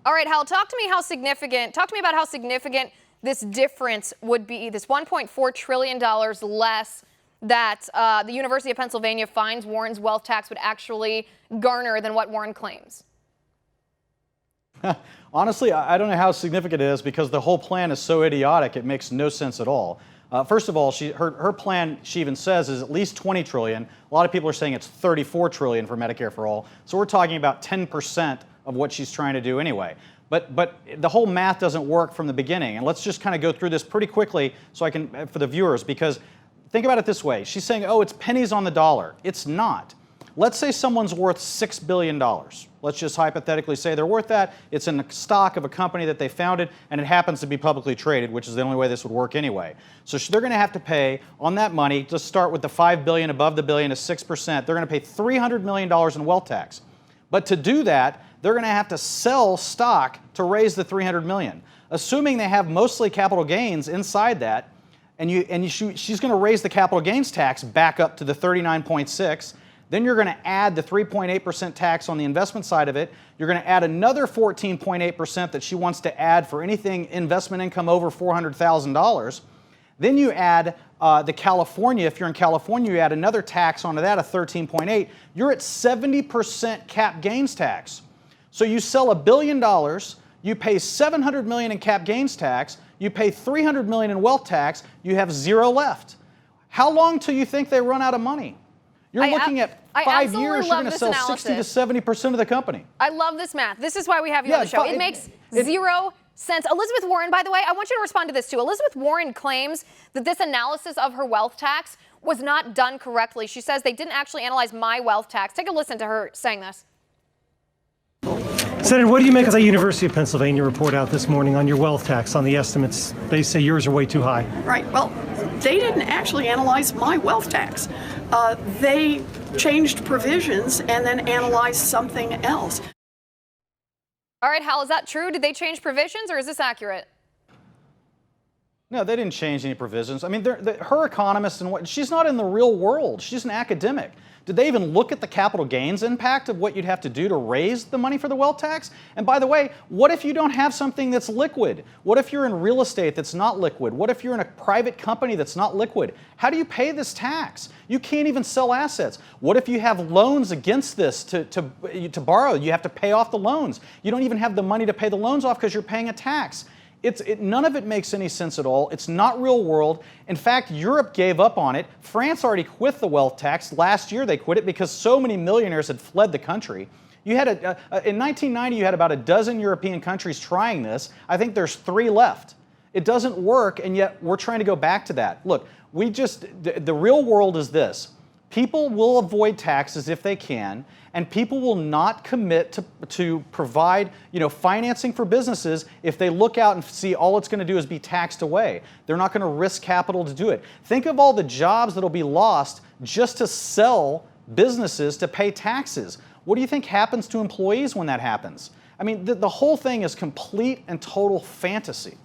All right, Hal, talk to me about how significant this difference would be, this $1.4 trillion less that the University of Pennsylvania finds Warren's wealth tax would actually garner than what Warren claims. Honestly, I don't know how significant it is because the whole plan is so idiotic, it makes no sense at all. First of all, her plan, she even says, is at least $20 trillion. A lot of people are saying it's $34 trillion for Medicare for all. So we're talking about 10% of what she's trying to do anyway. But the whole math doesn't work from the beginning. And let's just kind of go through this pretty quickly so I can, for the viewers, because think about it this way. She's saying, oh, it's pennies on the dollar. It's not. Let's say someone's worth $6 billion. Let's just hypothetically say they're worth that. It's in the stock of a company that they founded, and it happens to be publicly traded, which is the only way this would work anyway. So they're going to have to pay on that money, just start with the $5 billion above the billion is 6%. They're going to pay $300 million in wealth tax. But to do that, they're going to have to sell stock to raise the $300 million. Assuming they have mostly capital gains inside that, and she's going to raise the capital gains tax back up to the 39.6. Then you're going to add the 3.8% tax on the investment side of it. You're going to add another 14.8% that she wants to add for anything investment income over $400,000. Then you add the California, if you're in California, you add another tax onto that of 13.8. You're at 70% cap gains tax. So you sell $1 billion, you pay $700 million in cap gains tax, you pay $300 million in wealth tax, you have zero left. How long till you think they run out of money? You're looking at 5 years, you're going to sell 60 to 70% of the company. I love this math. This is why we have you on the show. It makes zero sense. Elizabeth Warren, by the way, I want you to respond to this too. Elizabeth Warren claims that this analysis of her wealth tax was not done correctly. She says they didn't actually analyze my wealth tax. Take a listen to her saying this. Senator, what do you make of the University of Pennsylvania report out this morning on your wealth tax, on the estimates? They say yours are way too high. Right. Well, they didn't actually analyze my wealth tax. They changed provisions and then analyzed something else. All right, Hal, is that true? Did they change provisions, or is this accurate? No, they didn't change any provisions. I mean, her economists and she's not in the real world. She's an academic. Did they even look at the capital gains impact of what you'd have to do to raise the money for the wealth tax? And by the way, what if you don't have something that's liquid? What if you're in real estate that's not liquid? What if you're in a private company that's not liquid? How do you pay this tax? You can't even sell assets. What if you have loans against this to borrow? You have to pay off the loans. You don't even have the money to pay the loans off because you're paying a tax. None of it makes any sense at all. It's not real world. In fact, Europe gave up on it. France already quit the wealth tax. Last year they quit it because so many millionaires had fled the country. You had in 1990, you had about a dozen European countries trying this. I think there's 3 left. It doesn't work, and yet we're trying to go back to that. Look, the real world is this. People will avoid taxes if they can, and people will not commit to provide, financing for businesses if they look out and see all it's going to do is be taxed away. They're not going to risk capital to do it. Think of all the jobs that'll be lost just to sell businesses to pay taxes. What do you think happens to employees when that happens? I mean, the whole thing is complete and total fantasy.